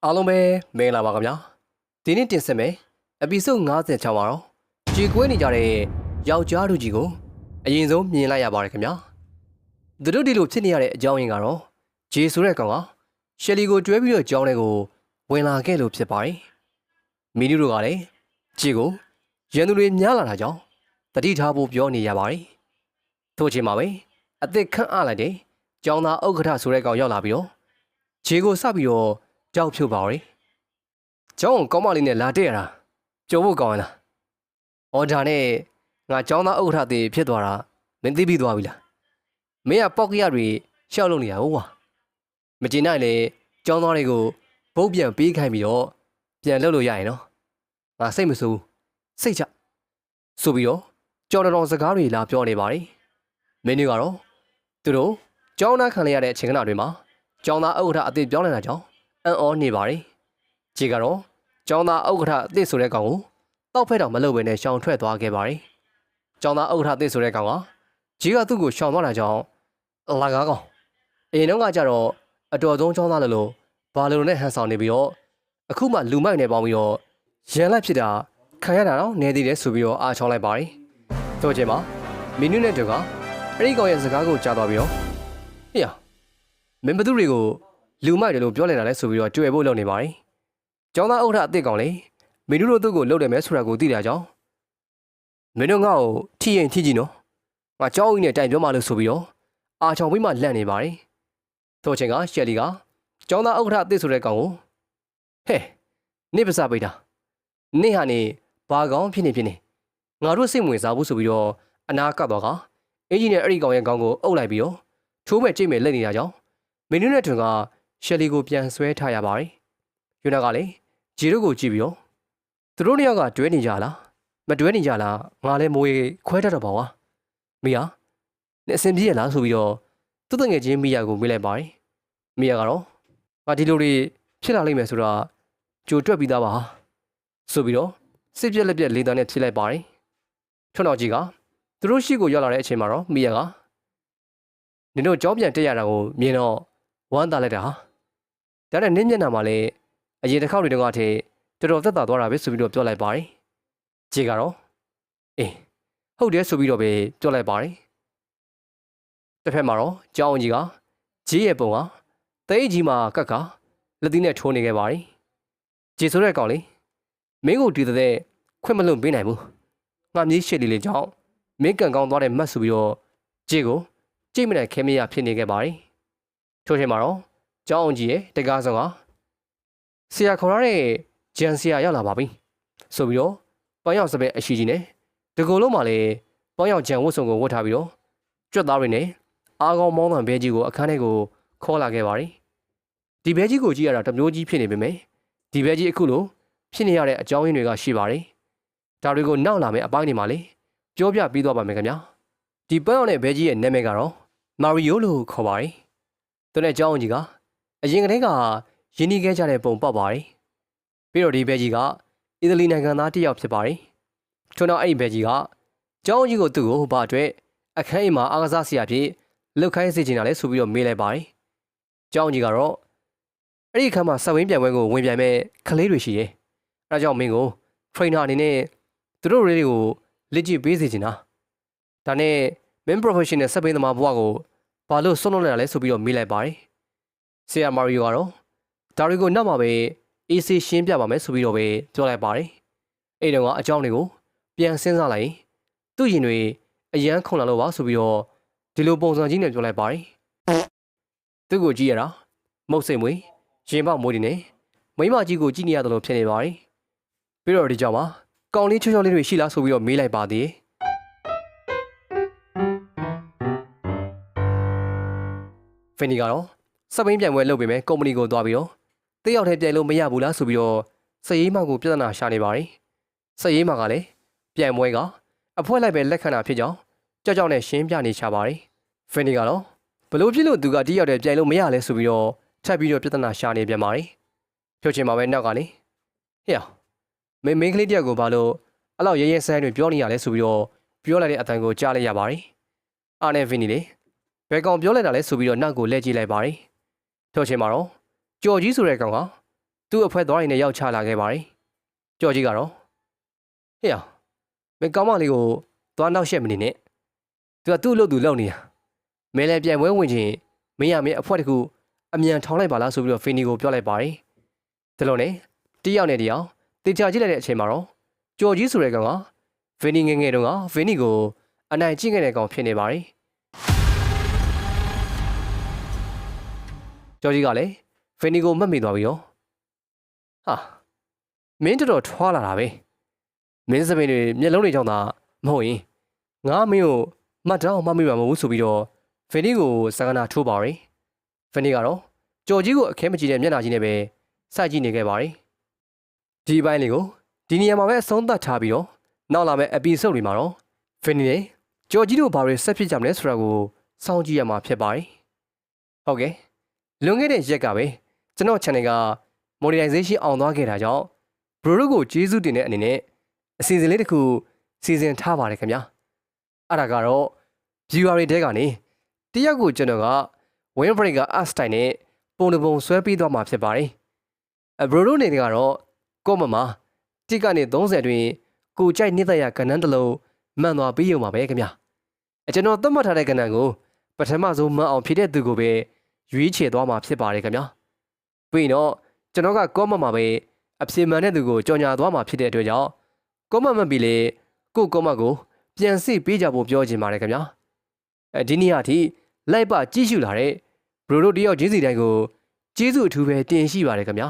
အားလုံးပဲမင်္ဂလာပါခင်ဗျာဒီနေ့တင်ဆက်မယ်အပီဆို56မှာတော့ကြေကွဲနေကြတဲ့ယောက်ျားတို့ကြီးကိုအရင်ဆုံးမြင်လိုက်ရပါတယ်ခင်ဗျာသူတို့ဒီလိုဖြစ်နေရတဲ့အကြောင်းရင်းကတော့ဂျေဆိုတဲ့ကောင်ကရှယ်လီကိုတွဲပြီးတော့ကြောင်းတဲ့ကိုဝင်လာခဲ့လို့ဖြစ်ပါတယ်မီနူတို့ကလည်းဂျေကိုရန်သူတွေများလာတာကြောင့်တတိထားဖို့ပြောနေရပါတယ်ထို့အချိန်မှာပဲအသက်ခန့်အလိုက်တဲ့ကျောင်းသားဥက္ကဋ္ဌဆိုတဲ့ကောင်ရောက်လာပြီးတော့ဂျေကိုစပြီးတော့ကြောက်ဖြုတ်ပါရယ်။ကျောင်းကောင်းမလေးနဲ့လာတဲ့ရတာကြုံဖို့ကောင်းရလား။အော်ဒါနဲ့ငါကျောင်းသားဥက္ကဋ္ဌတေဖြစ်သွားတာမင်းသိပြီးသွားပြီလား။မင်းကပေါက်ကရတွေရှောက်လို့နေရဟုတ်ကွာ။မကျင်နိုင်လေကျောင်းသားတွေကိုဘုတ်ပြန်ပေးခိုင်းပြီးတော့ပြန်လှုပ်လို့ရရင်နော်။ငါစိတ်မဆိုးစိတ်ချဆိုပြီးတော့ကြော်တော်စကားတွေလာပြောနေပါလေ။မင်းတို့ကတော့သူတို့ကျောင်းသားခံရတဲ့အချိန်ခဏတွေမှာကျောင်းသားဥက္ကဋ္ဌအသစ်ပြောင်းလာတာကြောင့်အံ့ဩနေပါလေ။ဂျေကတော့ကျောင်းသားဥက္ကဋ္ဌအသစ်ဆိုတဲ့ကောင်ကိုတောက်ဖက်တော့မလုပ်ဘဲနဲ့ရှောင်ထွက်သွားခဲ့ပါလေ။ကျောင်းသားဥက္ကဋ္ဌအသစ်ဆိုတဲ့ကောင်ကဂျေကသူ့ကိုရှောင်သွားတာကြောင့်လာကားကောင်အရင်တော့ကကြတော့အတော်ဆုံးကျောင်းသားလို့ဘာလို့နဲ့ဟန်ဆောင်နေပြီးတော့အခုမှလူမိုက်နေပေါင်းပြီးတော့ရန်လက်ဖြစ်တာခံရတာတော့နေသေးတယ်ဆိုပြီးတော့အားချောင်းလိုက်ပါလေ။တို့ချိန်မှာမီနူနဲ့တူကအဲ့ဒီကောင်ရဲ့စကားကိုကြားသွားပြီးတော့ဟေ့မင်းဘသူတွေကိုလူမိုက်တယ်လို့ပြောလိုက်တာလဲဆိုပြီးတော့တွေ့ဖို့လုပ်နေပါတယ်။ကျောင်းသားဥက္ကဋ္ဌအစ်စ်ကောင်လေမင်းတို့သူ့ကိုလှုပ်တယ်မဲဆိုတာကိုသိတာကြောင့်မင်းတို့ငါ့ကိုထိရင်ထိကြည့်နော်။ငါကျောင်းဦးနဲ့တိုင်ပြောမှလို့ဆိုပြီးတော့အာချောင်ပြီးမှလန့်နေပါတယ်။ထို့ချိန်ကရှယ်လီကကျောင်းသားဥက္ကဋ္ဌအစ်စ်ဆိုတဲ့ကောင်ကိုဟဲ့နေပါစားပိတ်တာနေဟာနေဘာကောင်ဖြစ်နေငါတို့စိတ်ဝင်စားဘူးဆိုပြီးတော့အနာကပ်တော့ကအင်ဂျင်နဲ့အဲ့ဒီကောင်ရဲ့ခေါင်းကိုအုပ်လိုက်ပြီးတော့ချိုးမဲ့ကြိတ်မဲ့လက်နေတာကြောင့်မင်းတို့နဲ့ထွန်ကရှယ်လီကိုပြန်ဆွဲထားရပါတယ်။ယူနာကလည်းဂျီတို့ကိုကြည့်ပြီးတော့သူတို့နှစ်ယောက်ကတွဲနေကြလားမတွဲနေကြလားငါလည်းမိုးရေခွဲတတ်တော့ပါကွာ။မိဟာနဲ့အစင်ပြေးရလားဆိုပြီးတော့သူ့တငယ်ချင်းမိယာကိုမေးလိုက်ပါတယ်။မိယာကတော့ငါဒီလိုတွေဖြစ်လာလိမ့်မယ်ဆိုတာကြိုတွက်ပြီးသားပါဆိုပြီးတော့စစ်ပြက်လက်ပြက်လေးတန်းနဲ့ဖြစ်လိုက်ပါတယ်။ထွန်းတော်ကြီးကသူတို့ရှိကိုရောက်လာတဲ့အချိန်မှာတော့မိယာကနင်တို့ကြောင်းပြန်တက်ရတာကိုမြင်တော့ဝမ်းသာလိုက်တာဟာဒါနဲ့နင်းမျက်နှာမှာလည်းအရင်တစ်ခေါက်တွေတုန်းကတည်းကတော်တော်သက်သာသွားတာပဲဆိုပြီးတော့ပြောလိုက်ပါတယ်ဂျေကတော့အေးဟုတ်တယ်ဆိုပြီးတော့ပဲပြောလိုက်ပါတယ်တစ်ဖက်မှာတော့ကျောင်းကြီးကဂျေရဲ့ပုံကတဲကြီးမှာကက်ကလက်သီးနဲ့ထိုးနေခဲ့ပါတယ်ဂျေဆိုတဲ့ကောင်လေးမင်းကိုဒီတဲ့ခွင့်မလွန်ပေးနိုင်ဘူးငါမြေးရှစ်လေးကြောင့်မင်းကန်ကောင်းသွားတဲ့မတ်ဆိုပြီးတော့ဂျေကိုကြိတ်မနိုင်ခဲမရဖြစ်နေခဲ့ပါတယ်ထို့ချိန်မှာတော့ကျောင်းအောင်ကြီးရဲ့တကားဆောင်ကဆရာခေါ်ရတဲ့ဂျန်ဆရာရောက်လာပါပြီဆိုပြီးတော့ပေါင်းရောက်စပယ်အရှိကြီးနဲ့တကူလုံးမှာလည်းပေါင်းရောက်ဂျန်ဝတ်စုံကိုဝတ်ထားပြီးတော့ကြွက်သားတွေနဲ့အားကောင်းမောင်းတန်ဘဲကြီးကိုအခန်းထဲကိုခေါ်လာခဲ့ပါတယ်ဒီဘဲကြီးကိုကြည့်ရတာတမျိုးကြီးဖြစ်နေပေမဲ့ဒီဘဲကြီးအခုလိုဖြစ်နေရတဲ့အကြောင်းရင်းတွေကရှိပါတယ်ဒါတွေကိုနောက်လာမယ့်အပိုင်းတွေမှာလည်းပြောပြပြီးသွားပါမယ်ခင်ဗျာဒီပေါင်းရောက်တဲ့ဘဲကြီးရဲ့နာမည်ကတော့မာရီယိုလို့ခေါ်ပါတယ်သူနဲ့ကျောင်းကြီးကအရင်ကတည်းကယင်းနှီးခဲ့ကြတဲ့ပုံပေါက်ပါတယ်။ပြီးတော့ဒီဘဲကြီးကအီတလီနိုင်ငံသားတစ်ယောက်ဖြစ်ပါတယ်။ထို့နောက်အဲ့ဒီဘဲကြီးကကျောင်းကြီးကိုသူ့ကိုဘာအတွက်အခန်းအိမ်မှာအားကစားဆရာဖြစ်လှုပ်ခိုင်းစေချင်တာလဲဆိုပြီးတော့မေးလိုက်ပါတယ်။ကျောင်းကြီးကတော့အဲ့ဒီအခန်းမှာစက်ဝင်းပြိုင်ပွဲကိုဝင်ပြိုင်မဲ့ကလေးတွေရှိတယ်။အဲဒါကြောင့်မင်းကိုထရိနာအနေနဲ့သူတို့တွေကိုလက်ကျစ်ပေးစေချင်တာ။ဒါနဲ့မင်း professional စက်ဘင်းသမားဘဝကိုဘာလို့ဆွန့်လွတ်လိုက်လဲဆိုပြီးတော့မေးလိုက်ပါတယ်။ဆရာမာရီယိုကတော့ဒါတွေကိုနောက်မှပဲအေးဆေးရှင်းပြပါမယ်ဆိုပြီးတော့ပဲပြောလိုက်ပါတယ်။အဲ့တုန်းကအကြောင်းတွေကိုပြန်စဉ်းစားလိုက်သူ့ရင်တွေအရန်ခုန်လာလို့ပါဆိုပြီးတော့ဒီလိုပုံစံကြီးနဲ့ပြောလိုက်ပါတယ်။သူ့ကိုကြည့်ရတာမုတ်စိတ်မွေရင်ပေါက်မွေးတွေနဲ့မိမကြီးကိုကြည့်နေရတယ်လို့ဖြစ်နေပါတယ်။ပြီးတော့ဒီကြောင်မှာကောင်လေးချောချောလေးတွေရှိလားဆိုပြီးတော့မေးလိုက်ပါသေးတယ်။ဖင်နီကတော့စပိန်ပြိုင်ပွဲလုပ်ပေမဲ့ကုမ္ပဏီကိုသွားပြီးတော့တယောက်တည်းပြိုင်လို့မရဘူးလားဆိုပြီးတော့စရေးမောက်ကိုပြဿနာရှာနေပါတယ်စရေးမောက်ကလည်းပြိုင်ပွဲကအဖွဲလိုက်ပဲလက်ခံတာဖြစ်ကြောင်းကြောက်ကြောက်နဲ့ရှင်းပြနေချပါတယ်ဖင်နီကတော့ဘလို့ဖြစ်လို့သူကတယောက်တည်းပြိုင်လို့မရလဲဆိုပြီးတော့ထပ်ပြီးတော့ပြဿနာရှာနေပြန်ပါတယ်ဖြုတ်ချင်မှာပဲနောက်ကနေဟေ့မင်းကလေးတယောက်ကိုဘာလို့အဲ့လောက်ရဲရဲဆန်းတွေပြောနေရလဲဆိုပြီးတော့ပြောလိုက်တဲ့အတန်ကိုကြားလိုက်ရပါတယ်အားနဲ့ဖင်နီလေဘယ်ကောင်ပြောလိုက်တာလဲဆိုပြီးတော့နောက်ကိုလှည့်ကြည့်လိုက်ပါတယ်ထုတ်ချင်မှာတော့ကြော်ကြီးဆိုတဲ့ကောင်က သူ့အဖွဲသွားရင်းနဲ့ရောက်ချလာခဲ့ပါတယ်ကြော်ကြီးကတော့ဟေ့အောင်မင်းကောင်းမလေးကိုသွားနောက်ရှက်မနေနဲ့သူကသူ့လို့သူလုံနေတာမင်းလည်းပြန်ပွဲဝင်ချင်းမင်းရမင်းအဖွဲတစ်ခုအမြန်ထောင်းလိုက်ပါလားဆိုပြီးတော့ဖီနီကိုပြောလိုက်ပါတယ်ဒါလို့နဲ့တယောက်နဲ့တယောက်တေချာကြည့်လိုက်တဲ့အချိန်မှာတော့ကြော်ကြီးဆိုတဲ့ကောင်ကဖီနီငယ်ငယ်တုန်းကဖီနီကိုအနိုင်ကျင့်ခဲ့တဲ့ကောင်ဖြစ်နေပါတယ်ကြော်ကြီးကလည်းဖီနီကိုမှတ်မိသွားပြီးတော့ဟာမင်းတော်ထွားလာတာပဲမင်းစပင်းတွေမျက်လုံးတွေကြောင့်သာမဟုတ်ရင်ငါမင်းကိုမှတ်တော့မှမိမှာမဟုတ်ဆိုပြီးတော့ဖီနီကိုစကားနာထိုးပါရယ်ဖီနီကတော့ကြော်ကြီးကိုအခဲမကြည့်တဲ့မျက်နှာကြီးနဲ့ပဲစိုက်ကြည့်နေခဲ့ပါတယ်ဒီအပိုင်းလေးကိုဒီနေရာမှာပဲအဆုံးသတ်ထားပြီးတော့နောက်လာမယ့် episode တွေမှာတော့ဖီနီနဲ့ကြော်ကြီးတို့ဘာတွေဆက်ဖြစ်ကြမလဲဆိုတာကိုစောင့်ကြည့်ရမှာဖြစ်ပါတယ်ဟုတ်ကဲ့လွန်ခဲ့တဲ့ရက်ကပဲကျွန်တော် channel က monetization အောင်သွားခဲ့တာကြောင့် bro တို့ကိုကျေးဇူးတင်တဲ့အနေနဲ့အစီအစဉ်လေးတစ်ခုစီစဉ်ထားပါတယ်ခင်ဗျာအဲ့ဒါကတော့ viewer တွေတဲကနေတယောက်ကိုကျွန်တော်က win breaker art style နဲ့ပုံတစ်ပုံဆွဲပြီးသွားမှာဖြစ်ပါတယ်bro တို့နေကတော့ကိုမမတစ်ကနေ30အတွင်းကိုကြိုက်နေတဲ့ရကဏ္ဍတစ်လုံးမှန်သွားပြီးရုံပါပဲခင်ဗျာကျွန်တော်သတ်မှတ်ထားတဲ့ကဏ္ဍကိုပထမဆုံးမှန်အောင်ဖြည့်တဲ့သူကိုပဲရွေးချယ်သွားမှာဖြစ်ပါတယ်ခင်ဗျာပြီးတော့ကျွန်တော်ကကောမမှာပဲအဖြေမှန်တဲ့သူကိုကြော်ညာသွားမှာဖြစ်တဲ့အတွက်ကြောင့်ကောမမှတ်ပြီးလေကိုကောမကိုပြန်စစ်ပေးကြဖို့ပြောချင်ပါတယ်ခင်ဗျာဒီနေ့အထိလိုက်ပါကြည့်ရှုလာတဲ့ဘရိုတို့တယောက်ချင်းစီတိုင်းကိုကျေးဇူးအထူးပဲတင်ရှိပါတယ်ခင်ဗျာ